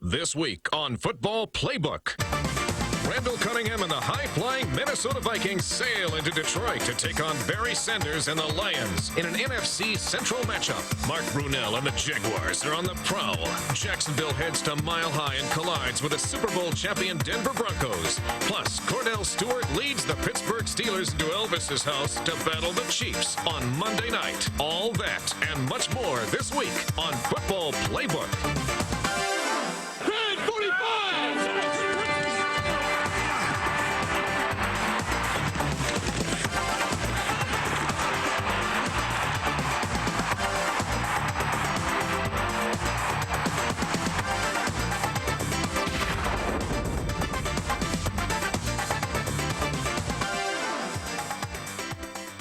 This week on Football Playbook. Randall Cunningham and the high-flying Minnesota Vikings sail into Detroit to take on Barry Sanders and the Lions in an NFC Central matchup. Mark Brunell and the Jaguars are on the prowl. Jacksonville heads to Mile High and collides with the Super Bowl champion Denver Broncos. Plus, Cordell Stewart leads the Pittsburgh Steelers into Elvis's house to battle the Chiefs on Monday night. All that and much more this week on Football Playbook.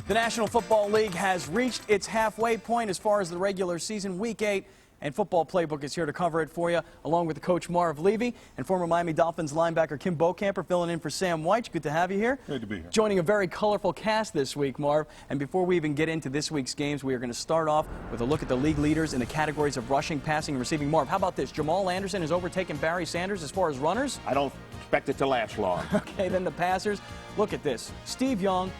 The National Football League has reached its halfway point as far as the regular season, Week 8, and Football Playbook is here to cover it for you, along with the coach Marv Levy and former Miami Dolphins linebacker Kim Boatcamper filling in for Sam White. Good to have you here. Great to be here. Joining a very colorful cast this week, Marv. And before we even get into this week's games, we are going to start off with a look at the league leaders in the categories of rushing, passing, and receiving. Marv, how about this? Jamal Anderson has overtaken Barry Sanders as far as runners. I don't expect it to last long. Okay, then the passers. Look at this. Steve Young.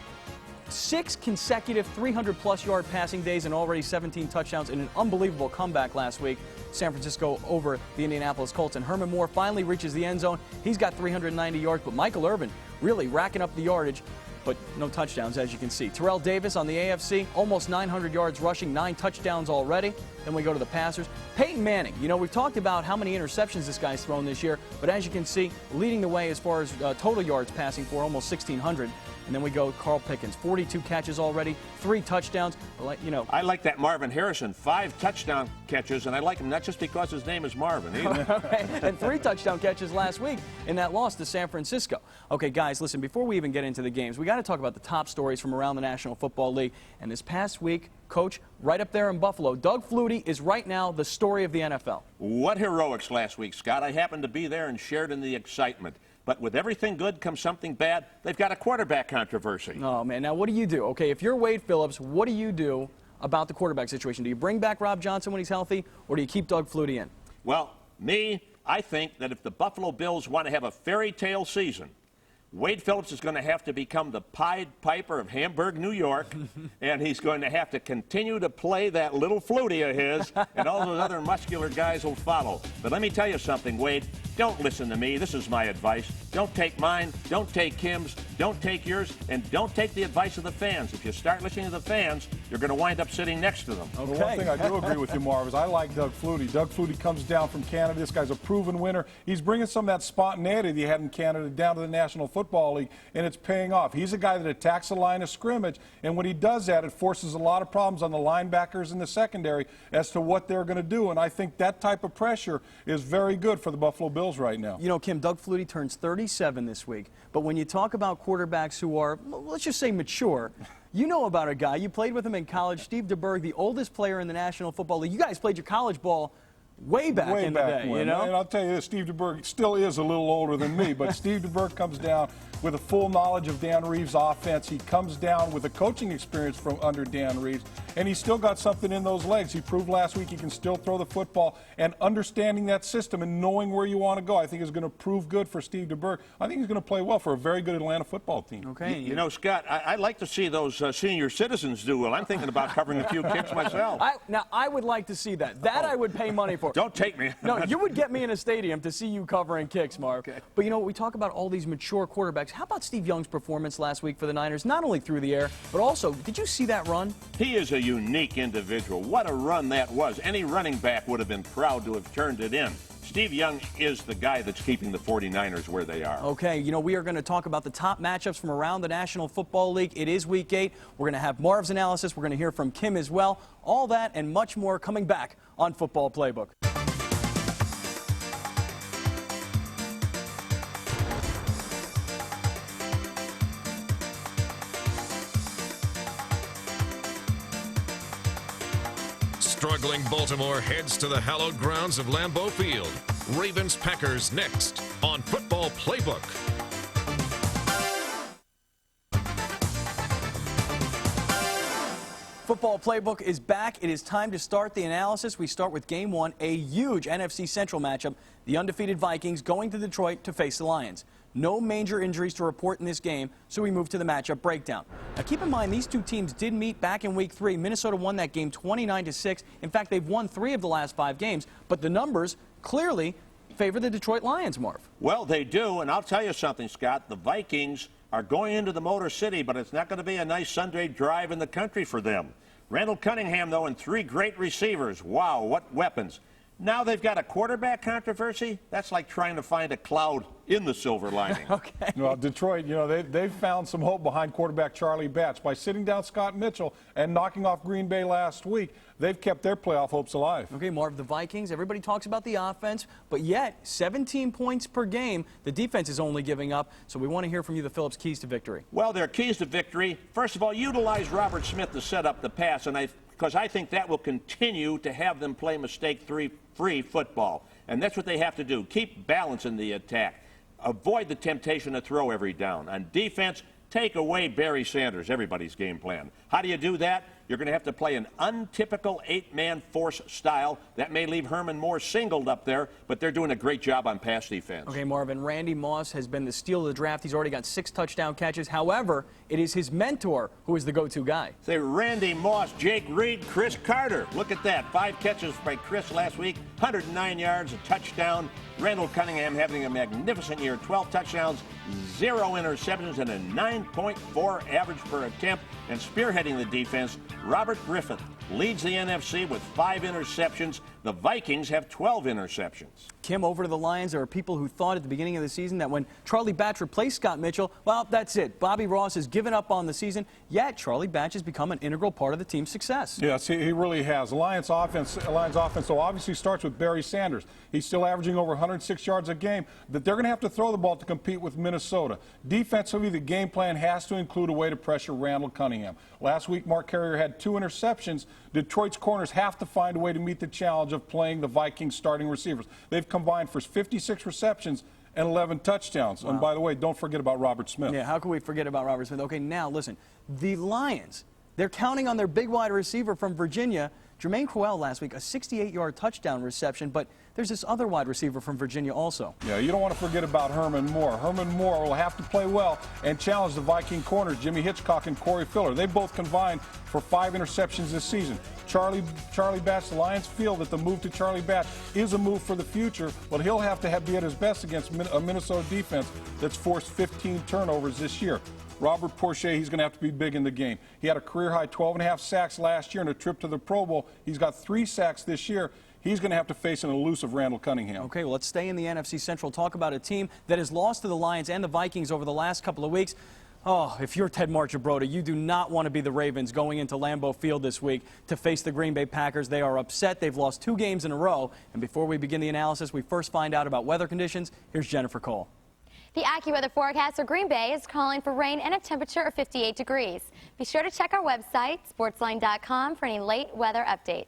6 consecutive 300-plus yard passing days and already 17 touchdowns in an unbelievable comeback last week. San Francisco over the Indianapolis Colts. And Herman Moore finally reaches the end zone. He's got 390 yards, but Michael Irvin really racking up the yardage, but no touchdowns, as you can see. Terrell Davis on the AFC, almost 900 yards rushing, 9 touchdowns already. Then we go to the passers. Peyton Manning, you know, we've talked about how many interceptions this guy's thrown this year, but as you can see, leading the way as far as total yards passing for almost 1,600. And then we go Carl Pickens, 42 catches already, 3 touchdowns. I like that Marvin Harrison, 5 touchdown catches, and I like him not just because his name is Marvin either. And 3 touchdown catches last week in that loss to San Francisco. Okay, guys, listen, before we even get into the games, we got to talk about the top stories from around the National Football League. And this past week, Coach, right up there in Buffalo, Doug Flutie is right now the story of the NFL. What heroics last week, Scott. I happened to be there and shared in the excitement. But with everything good comes something bad. They've got a quarterback controversy. Oh, man. Now, what do you do? Okay, if you're Wade Phillips, what do you do about the quarterback situation? Do you bring back Rob Johnson when he's healthy, or do you keep Doug Flutie in? Well, I think that if the Buffalo Bills want to have a fairy tale season, Wade Phillips is going to have to become the Pied Piper of Hamburg, New York, and he's going to have to continue to play that little Flutie of his, and all those other muscular guys will follow. But let me tell you something, Wade. Don't listen to me. This is my advice. Don't take mine. Don't take Kim's. Don't take yours. And don't take the advice of the fans. If you start listening to the fans, you're going to wind up sitting next to them. Okay. The one thing I do agree with you, Marv, is I like Doug Flutie. Doug Flutie comes down from Canada. This guy's a proven winner. He's bringing some of that spontaneity that he had in Canada down to the National Football League, and it's paying off. He's a guy that attacks the line of scrimmage, and when he does that, it forces a lot of problems on the linebackers in the secondary as to what they're going to do. And I think that type of pressure is very good for the Buffalo Bills right now. You know, Kim, Doug Flutie turns 37 this week. But when you talk about quarterbacks who are, let's just say, mature, you know about a guy. You played with him in college, Steve DeBerg, the oldest player in the National Football League. You guys played your college ball way back in the day, you know? And I'll tell you this, Steve DeBerg still is a little older than me, but Steve DeBerg comes down with a full knowledge of Dan Reeves' offense. He comes down with a coaching experience from under Dan Reeves, and he's still got something in those legs. He proved last week he can still throw the football, and understanding that system and knowing where you want to go, I think is going to prove good for Steve DeBerg. I think he's going to play well for a very good Atlanta football team. Okay. You know, Scott, I'd like to see those senior citizens do well. I'm thinking about covering a few kicks myself. Now, I would like to see that. That I would pay money for. Don't take me. No, you would get me in a stadium to see you covering kicks, Mark. Okay. But, you know, we talk about all these mature quarterbacks. How about Steve Young's performance last week for the Niners, not only through the air, but also, did you see that run? He is a unique individual. What a run that was. Any running back would have been proud to have turned it in. Steve Young is the guy that's keeping the 49ers where they are. Okay, you know, we are going to talk about the top matchups from around the National Football League. It is Week 8. We're going to have Marv's analysis. We're going to hear from Kim as well. All that and much more coming back on Football Playbook. Struggling Baltimore heads to the hallowed grounds of Lambeau Field. Ravens-Packers next on Football Playbook. Football Playbook is back. It is time to start the analysis. We start with Game 1, a huge NFC Central matchup. The undefeated Vikings going to Detroit to face the Lions. No major injuries to report in this game, so we move to the matchup breakdown. Now keep in mind, these two teams did meet back in Week 3. Minnesota won that game 29-6. In fact, they've won 3 of the last 5 games, but the numbers clearly favor the Detroit Lions, Marv. Well, they do, and I'll tell you something, Scott. The Vikings are going into the Motor City, but it's not going to be a nice Sunday drive in the country for them. Randall Cunningham, though, and 3 great receivers. Wow, what weapons. Now they've got a quarterback controversy. That's like trying to find a cloud in the silver lining. Okay. Well, Detroit, you know, they've found some hope behind quarterback Charlie Batch. By sitting down Scott Mitchell and knocking off Green Bay last week, they've kept their playoff hopes alive. Okay, Marv, the Vikings, everybody talks about the offense, but yet 17 points per game, the defense is only giving up. So we want to hear from you the Phillips keys to victory. Well, their keys to victory, first of all, utilize Robert Smith to set up the pass, and because I think that will continue to have them play mistake-free football. And that's what they have to do. Keep balance in the attack. Avoid the temptation to throw every down. On defense, take away Barry Sanders, everybody's game plan. How do you do that? You're going to have to play an untypical 8-man force style. That may leave Herman Moore singled up there, but they're doing a great job on pass defense. Okay, Marvin, Randy Moss has been the steal of the draft. He's already got 6 touchdown catches. However, it is his mentor who is the go-to guy. Say Randy Moss, Jake Reed, Chris Carter. Look at that. 5 catches by Chris last week, 109 yards, a touchdown. Randall Cunningham having a magnificent year, 12 touchdowns, 0 interceptions, and a 9.4 average per attempt. And spearheading the defense, Robert Griffith leads the NFC with 5 interceptions. The Vikings have 12 interceptions. Kim, over to the Lions. There are people who thought at the beginning of the season that when Charlie Batch replaced Scott Mitchell, well, that's it. Bobby Ross has given up on the season, yet Charlie Batch has become an integral part of the team's success. Yes, he really has. The Lions offense, so obviously starts with Barry Sanders. He's still averaging over 106 yards a game. But they're going to have to throw the ball to compete with Minnesota. Defensively, the game plan has to include a way to pressure Randall Cunningham. Last week, Mark Carrier had 2 interceptions. Detroit's corners have to find a way to meet the challenge of playing the Vikings starting receivers. They've combined for 56 receptions and 11 touchdowns. Wow. And by the way, don't forget about Robert Smith. Yeah, how can we forget about Robert Smith? Okay, now listen, the Lions, they're counting on their big wide receiver from Virginia, Jermaine Crowell, last week, a 68-yard touchdown reception, but there's this other wide receiver from Virginia also. Yeah, you don't want to forget about Herman Moore. Herman Moore will have to play well and challenge the Viking corners, Jimmy Hitchcock and Corey Filler. They both combined for 5 interceptions this season. Charlie Batch, the Lions feel that the move to Charlie Batch is a move for the future, but he'll have to be at his best against a Minnesota defense that's forced 15 turnovers this year. Robert Porcher, he's going to have to be big in the game. He had a career-high 12.5 sacks last year and a trip to the Pro Bowl. He's got 3 sacks this year. He's going to have to face an elusive Randall Cunningham. Okay, well, let's stay in the NFC Central. Talk about a team that has lost to the Lions and the Vikings over the last couple of weeks. Oh, if you're Ted Marchibroda, you do not want to be the Ravens going into Lambeau Field this week to face the Green Bay Packers. They are upset. They've lost 2 games in a row. And before we begin the analysis, we first find out about weather conditions. Here's Jennifer Cole. The AccuWeather forecast for Green Bay is calling for rain and a temperature of 58 degrees. Be sure to check our website, sportsline.com, for any late weather updates.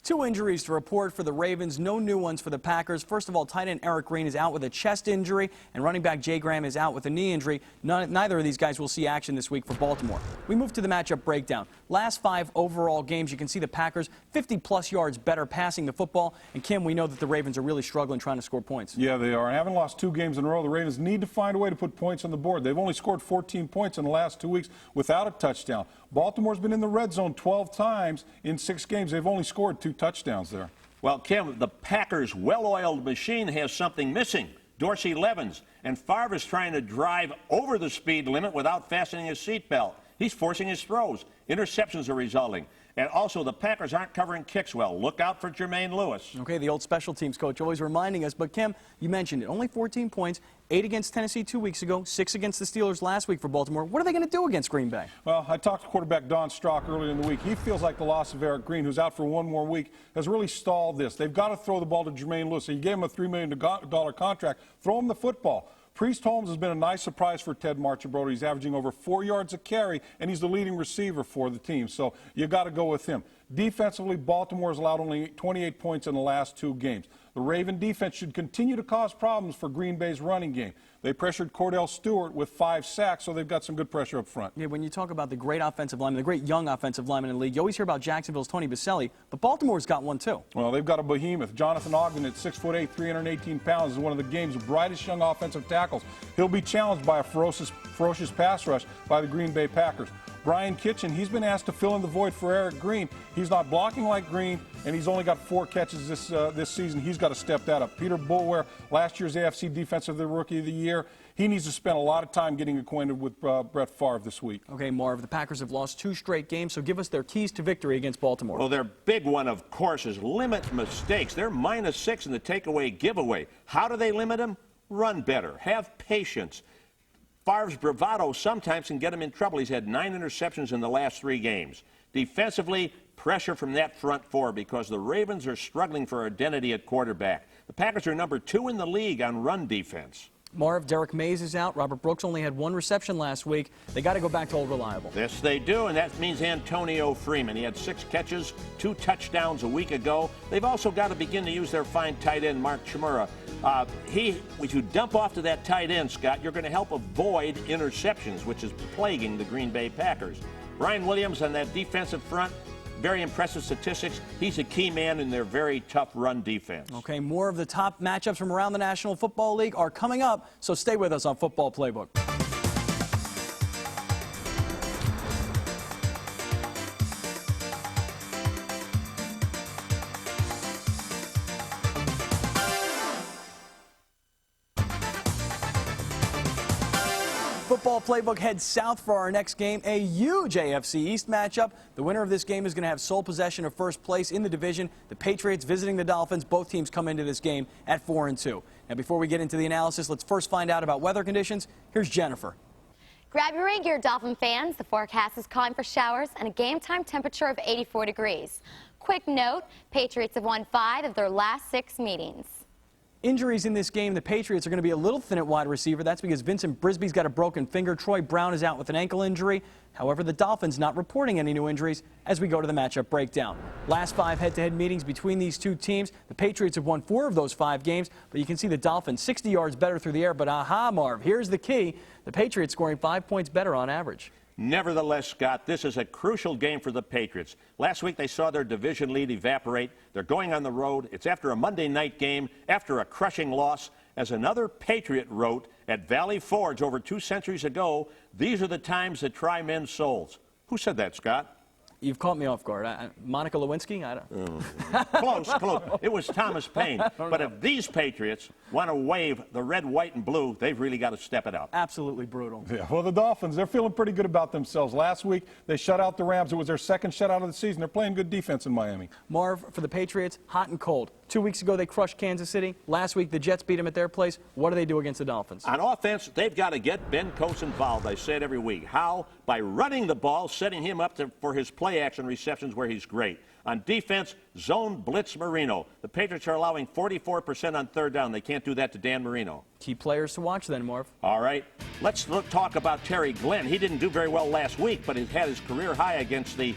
2 injuries to report for the Ravens, no new ones for the Packers. First of all, tight end Eric Green is out with a chest injury, and running back Jay Graham is out with a knee injury. Neither of these guys will see action this week for Baltimore. We move to the matchup breakdown. Last 5 overall games, you can see the Packers 50-plus yards better passing the football. And, Kim, we know that the Ravens are really struggling trying to score points. Yeah, they are. And having lost 2 games in a row, the Ravens need to find a way to put points on the board. They've only scored 14 points in the last 2 weeks without a touchdown. Baltimore's been in the red zone 12 times in 6 games. They've only scored 2 touchdowns there. Well, Kim, the Packers' well-oiled machine has something missing. Dorsey Levens. And Favre is trying to drive over the speed limit without fastening his seatbelt. He's forcing his throws. Interceptions are resulting. And also, the Packers aren't covering kicks well. Look out for Jermaine Lewis. Okay, the old special teams coach always reminding us. But, Kim, you mentioned it. Only 14 points, 8 against Tennessee 2 weeks ago, 6 against the Steelers last week for Baltimore. What are they going to do against Green Bay? Well, I talked to quarterback Don Strock earlier in the week. He feels like the loss of Eric Green, who's out for 1 more week, has really stalled this. They've got to throw the ball to Jermaine Lewis. He gave him a $3 million contract. Throw him the football. Priest Holmes has been a nice surprise for Ted Marchibroda. He's averaging over 4 yards a carry, and he's the leading receiver for the team. So you got to go with him. Defensively, Baltimore has allowed only 28 points in the last 2 games. The Raven defense should continue to cause problems for Green Bay's running game. They pressured Cordell Stewart with 5 sacks, so they've got some good pressure up front. Yeah, when you talk about the great offensive lineman, the great young offensive lineman in the league, you always hear about Jacksonville's Tony Baselli, but Baltimore's got one too. Well, they've got a behemoth. Jonathan Ogden at 6'8", 318 pounds is one of the game's brightest young offensive tackles. He'll be challenged by a ferocious pass rush by the Green Bay Packers. Brian Kitchen, he's been asked to fill in the void for Eric Green. He's not blocking like Green, and he's only got 4 catches this season. He's got to step that up. Peter Bulware, last year's AFC Defensive Rookie of the Year, he needs to spend a lot of time getting acquainted with Brett Favre this week. Okay, Marv, the Packers have lost 2 straight games, so give us their keys to victory against Baltimore. Well, their big one, of course, is limit mistakes. They're -6 in the takeaway giveaway. How do they limit them? Run better. Have patience. Favre's bravado sometimes can get him in trouble. He's had 9 interceptions in the last 3 games. Defensively, pressure from that front 4 because the Ravens are struggling for identity at quarterback. The Packers are number 2 in the league on run defense. Marv, Derek Mays is out. Robert Brooks only had 1 reception last week. They got to go back to old reliable. Yes, they do, and that means Antonio Freeman. He had 6 catches, 2 touchdowns a week ago. They've also got to begin to use their fine tight end, Mark Chmura. If you dump off to that tight end, Scott, you're going to help avoid interceptions, which is plaguing the Green Bay Packers. Ryan Williams on that defensive front, very impressive statistics. He's a key man in their very tough run defense. Okay, more of the top matchups from around the National Football League are coming up, so stay with us on Football Playbook. Football Playbook heads south for our next game, a huge AFC East matchup. The winner of this game is going to have sole possession of first place in the division. The Patriots visiting the Dolphins. Both teams come into this game at 4-2. Now, before we get into the analysis, let's first find out about weather conditions. Here's Jennifer. Grab your rain gear, Dolphin fans. The forecast is calling for showers and a game time temperature of 84 degrees. Quick note, Patriots have won 5 of their last 6 meetings. Injuries in this game, the Patriots are going to be a little thin at wide receiver. That's because Vincent Brisby's got a broken finger. Troy Brown is out with an ankle injury. However, the Dolphins not reporting any new injuries as we go to the matchup breakdown. Last 5 head-to-head meetings between these 2 teams. The Patriots have won 4 of those 5 games, but you can see the Dolphins 60 yards better through the air. But aha, Marv, here's the key. The Patriots scoring 5 points better on average. Nevertheless, Scott, this is a crucial game for the Patriots. Last week they saw their division lead evaporate. They're going on the road. It's after a Monday night game, after a crushing loss. As another Patriot wrote at Valley Forge over 2 centuries ago, these are the times that try men's souls. Who said that, Scott? You've caught me off guard. Monica Lewinsky? I don't. Close. It was Thomas Paine. But if these Patriots want to wave the red, white, and blue, they've really got to step it up. Absolutely brutal. Yeah, well, the Dolphins, they're feeling pretty good about themselves. Last week, they shut out the Rams. It was their 2nd shutout of the season. They're playing good defense in Miami. Marv, for the Patriots, hot and cold. 2 weeks ago, they crushed Kansas City. Last week, the Jets beat them at their place. What do they do against the Dolphins? On offense, they've got to get Ben Coates involved. I say it every week. How? By running the ball, setting him up for his play-action receptions where he's great. On defense, zone blitz Marino. The Patriots are allowing 44% on 3rd down. They can't do that to Dan Marino. Key players to watch then, Marv. All right. Let's talk about Terry Glenn. He didn't do very well last week, but he had his career high against the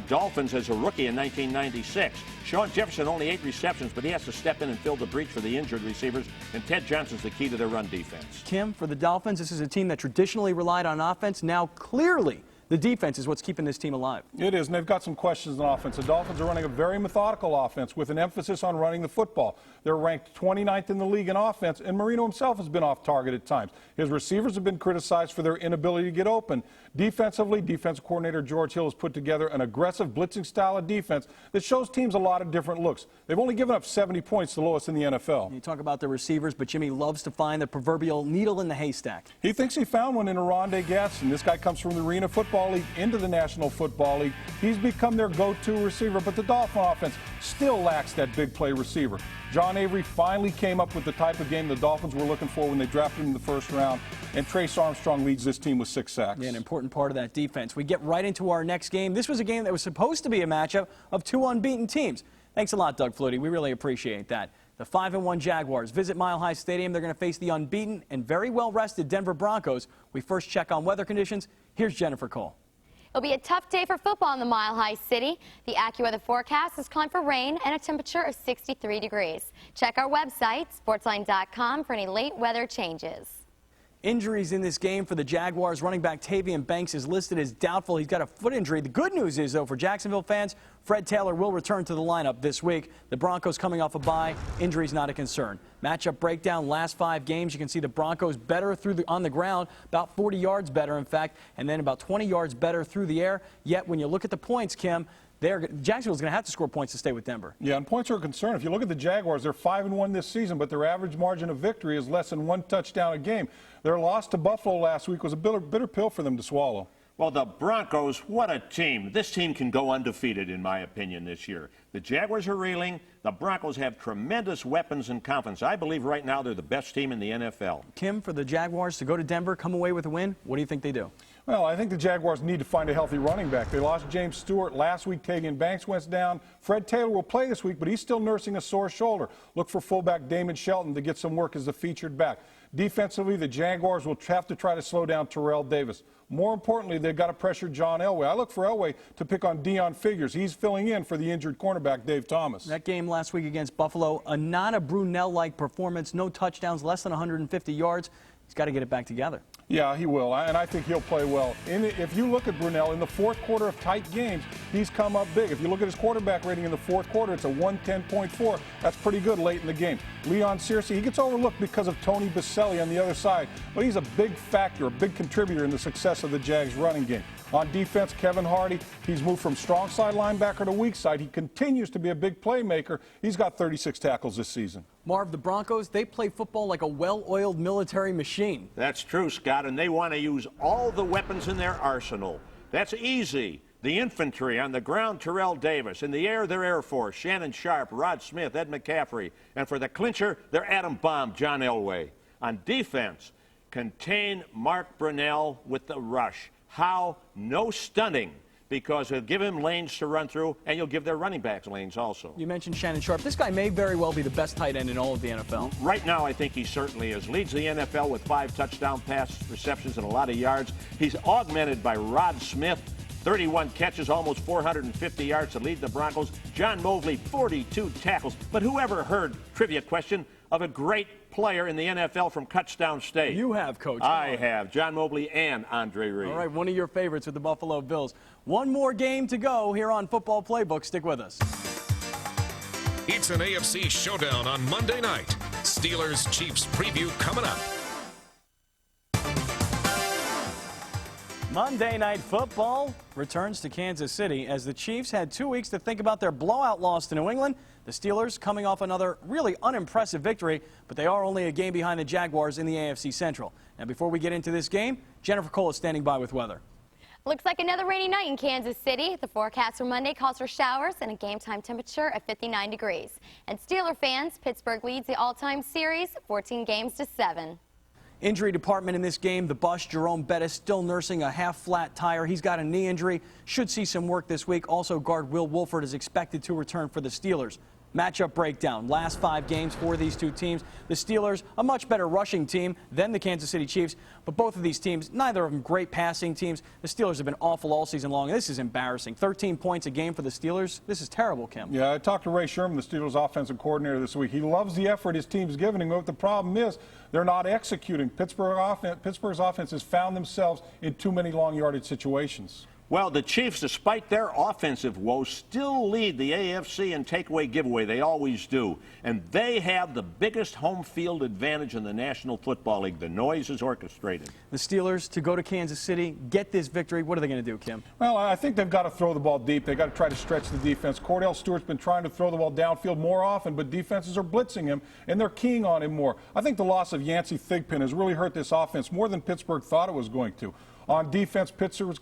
Dolphins as a rookie in 1996. Sean Jefferson only 8 receptions, but he has to step in and fill the breach for the injured receivers, and Ted Johnson's the key to their run defense. Kim, for the Dolphins, this is a team that traditionally relied on offense. Now, clearly, the defense is what's keeping this team alive. It is, and they've got some questions on offense. The Dolphins are running a very methodical offense with an emphasis on running the football. They're ranked 29th in the league in offense, and Marino himself has been off target at times. His receivers have been criticized for their inability to get open. Defensively, defensive coordinator George Hill has put together an aggressive blitzing style of defense that shows teams a lot of different looks. They've only given up 70 points, the lowest in the NFL. You talk about the receivers, but Jimmy loves to find the proverbial needle in the haystack. He thinks he found one in Rondé Gatson. This guy comes from the Arena Football League into the National Football League. He's become their go-to receiver, but the Dolphin offense still lacks that big play receiver. John Avery finally came up with the type of game the Dolphins were looking for when they drafted him in the 1st round, and Trace Armstrong leads this team with 6 sacks. Yeah, an important part of that defense. We get right into our next game. This was a game that was supposed to be a matchup of 2 unbeaten teams. Thanks a lot, Doug Flutie. We really appreciate that. The 5-1 Jaguars visit Mile High Stadium. They're going to face the unbeaten and very well-rested Denver Broncos. We first check on weather conditions. Here's Jennifer Cole. It'll be a tough day for football in the Mile High City. The AccuWeather forecast is calling for rain and a temperature of 63 degrees. Check our website, sportsline.com, for any late weather changes. Injuries in this game for the Jaguars. Running back Tavian Banks is listed as doubtful. He's got a foot injury. The good news is, though, for Jacksonville fans, Fred Taylor will return to the lineup this week. The Broncos coming off a bye. Injuries not a concern. Matchup breakdown, last 5 games. You can see the Broncos better on the ground, about 40 yards better, in fact, and then about 20 yards better through the air. Yet, when you look at the points, Kim, Jacksonville's going to have to score points to stay with Denver. Yeah, and points are a concern. If you look at the Jaguars, they're 5-1 this season, but their average margin of victory is less than 1 touchdown a game. Their loss to Buffalo last week was a bitter pill for them to swallow. Well, the Broncos, what a team. This team can go undefeated, in my opinion, this year. The Jaguars are reeling. The Broncos have tremendous weapons and confidence. I believe right now they're the best team in the NFL. Kim, for the Jaguars to go to Denver, come away with a win, what do you think they do? Well, I think the Jaguars need to find a healthy running back. They lost James Stewart last week. Tavian Banks went down. Fred Taylor will play this week, but he's still nursing a sore shoulder. Look for fullback Damon Shelton to get some work as the featured back. Defensively, the Jaguars will have to try to slow down Terrell Davis. More importantly, they've got to pressure John Elway. I look for Elway to pick on Deion Figures. He's filling in for the injured cornerback Dave Thomas. That game last week against Buffalo, not a Brunell-like performance, no touchdowns, less than 150 yards. He's got to get it back together. Yeah, he will, and I think he'll play well. If you look at Brunell, in the fourth quarter of tight games, he's come up big. If you look at his quarterback rating in the fourth quarter, it's a 110.4. That's pretty good late in the game. Leon Searcy, he gets overlooked because of Tony Baselli on the other side, but he's a big factor, a big contributor in the success of the Jags running game. On defense, Kevin Hardy, he's moved from strong side linebacker to weak side. He continues to be a big playmaker. He's got 36 tackles this season. Marv, the Broncos, they play football like a well-oiled military machine. That's true, Scott, and they want to use all the weapons in their arsenal. That's easy. The infantry on the ground, Terrell Davis. In the air, their Air Force, Shannon Sharp, Rod Smith, Ed McCaffrey. And for the clincher, their atom bomb, John Elway. On defense, contain Mark Brunell with the rush. How? No stunning, because he'll give him lanes to run through, and you'll give their running backs lanes also. You mentioned Shannon Sharp. This guy may very well be the best tight end in all of the NFL. Right now, I think he certainly is. Leads the NFL with 5 touchdown pass receptions and a lot of yards. He's augmented by Rod Smith, 31 catches, almost 450 yards to lead the Broncos. John Mobley, 42 tackles. But whoever heard, trivia question, of a great player in the NFL from Touchdown State? You have, Coach. I have. John Mobley and Andre Reed. All right, one of your favorites with the Buffalo Bills. One more game to go here on Football Playbook. Stick with us. It's an AFC showdown on Monday night. Steelers-Chiefs preview coming up. Monday Night Football returns to Kansas City as the Chiefs had 2 weeks to think about their blowout loss to New England. The Steelers coming off another really unimpressive victory, but they are only a game behind the Jaguars in the AFC Central. Now, before we get into this game, Jennifer Cole is standing by with weather. Looks like another rainy night in Kansas City. The forecast for Monday calls for showers and a game-time temperature of 59 degrees. And Steeler fans, Pittsburgh leads the all-time series 14 games to 7. Injury department in this game, the Bush, Jerome Bettis, still nursing a half-flat tire. He's got a knee injury. Should see some work this week. Also, guard Will Wolford is expected to return for the Steelers. Matchup breakdown. Last 5 games for these two teams. The Steelers, a much better rushing team than the Kansas City Chiefs, but both of these teams, neither of them great passing teams. The Steelers have been awful all season long. This is embarrassing. 13 points a game for the Steelers. This is terrible, Kim. Yeah, I talked to Ray Sherman, the Steelers offensive coordinator, this week. He loves the effort his team's giving him, but the problem is they're not executing. Pittsburgh's offense has found themselves in too many long yardage situations. Well, the Chiefs, despite their offensive woes, still lead the AFC in takeaway giveaway. They always do. And they have the biggest home field advantage in the National Football League. The noise is orchestrated. The Steelers to go to Kansas City, get this victory. What are they going to do, Kim? Well, I think they've got to throw the ball deep. They've got to try to stretch the defense. Cordell Stewart's been trying to throw the ball downfield more often, but defenses are blitzing him, and they're keying on him more. I think the loss of Yancey Thigpen has really hurt this offense more than Pittsburgh thought it was going to. On defense, Pittsburgh's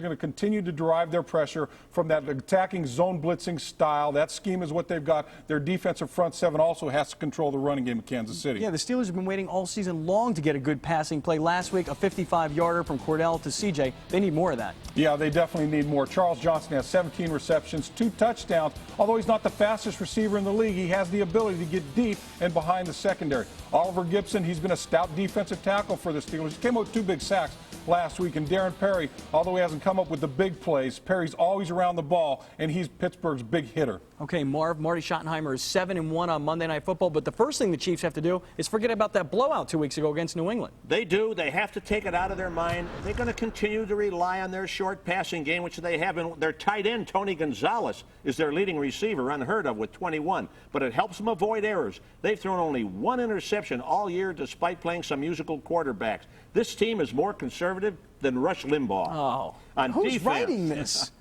going to continue to derive their pressure from that attacking zone blitzing style. That scheme is what they've got. Their defensive front 7 also has to control the running game in Kansas City. Yeah, the Steelers have been waiting all season long to get a good passing play. Last week, a 55-yarder from Cordell to CJ. They need more of that. Yeah, they definitely need more. Charles Johnson has 17 receptions, 2 touchdowns. Although he's not the fastest receiver in the league, he has the ability to get deep and behind the secondary. Oliver Gibson, he's been a stout defensive tackle for the Steelers. He came out with 2 big sacks last week. week, and Darren Perry, although he hasn't come up with the big plays, Perry's always around the ball, and he's Pittsburgh's big hitter. Okay, Marty Schottenheimer is 7-1 on Monday Night Football, but the first thing the Chiefs have to do is forget about that blowout 2 weeks ago against New England. They do. They have to take it out of their mind. They're going to continue to rely on their short passing game, which they have. And their tight end, Tony Gonzalez, is their leading receiver, unheard of, with 21. But it helps them avoid errors. They've thrown only one interception all year despite playing some musical quarterbacks. This team is more conservative than Rush Limbaugh. Oh, on who's defense, writing this?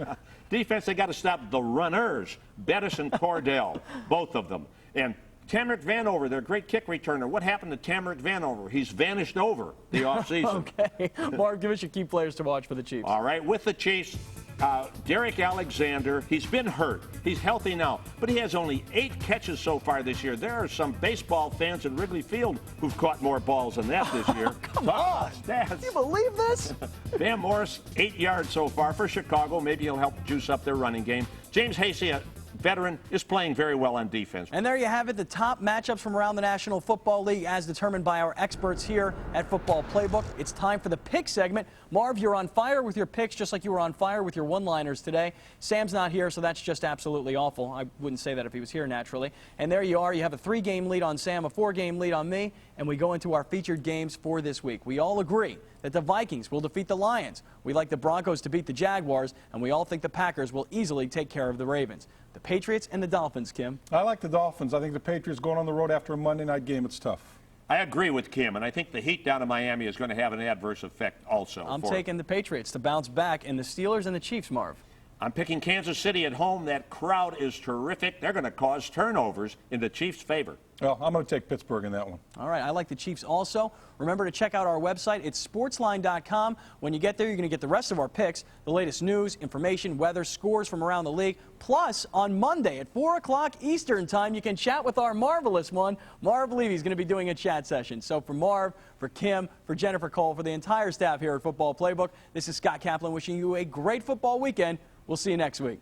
Defense, they got to stop the runners, Bettis and Cordell, both of them. And Tamrick Vanover, their great kick returner. What happened to Tamrick Vanover? He's vanished over the offseason. Okay. Marv, give us your key players to watch for the Chiefs. All right, with the Chiefs, Derek Alexander, he's been hurt. He's healthy now, but he has only 8 catches so far this year. There are some baseball fans in Wrigley Field who've caught more balls than that this year. Come on. Can you believe this? Van Morris, 8 yards so far for Chicago. Maybe he'll help juice up their running game. James Hasty, a veteran, is playing very well on defense. And there you have it, the top matchups from around the National Football League as determined by our experts here at Football Playbook. It's time for the pick segment. Marv, you're on fire with your picks just like you were on fire with your one-liners today. Sam's not here, so that's just absolutely awful. I wouldn't say that if he was here naturally. And there you are. You have a 3-game lead on Sam, a 4-game lead on me, and we go into our featured games for this week. We all agree that the Vikings will defeat the Lions. We like the Broncos to beat the Jaguars, and we all think the Packers will easily take care of the Ravens. The Patriots and the Dolphins, Kim. I like the Dolphins. I think the Patriots going on the road after a Monday night game, it's tough. I agree with Kim, and I think the heat down in Miami is going to have an adverse effect also. I'm taking the Patriots to bounce back, and the Steelers and the Chiefs, Marv. I'm picking Kansas City at home. That crowd is terrific. They're going to cause turnovers in the Chiefs' favor. Well, I'm going to take Pittsburgh in that one. All right, I like the Chiefs also. Remember to check out our website. It's sportsline.com. When you get there, you're going to get the rest of our picks, the latest news, information, weather, scores from around the league. Plus, on Monday at 4 o'clock Eastern time, you can chat with our marvelous one. Marv Levy is going to be doing a chat session. So for Marv, for Kim, for Jennifer Cole, for the entire staff here at Football Playbook, this is Scott Kaplan wishing you a great football weekend. We'll see you next week.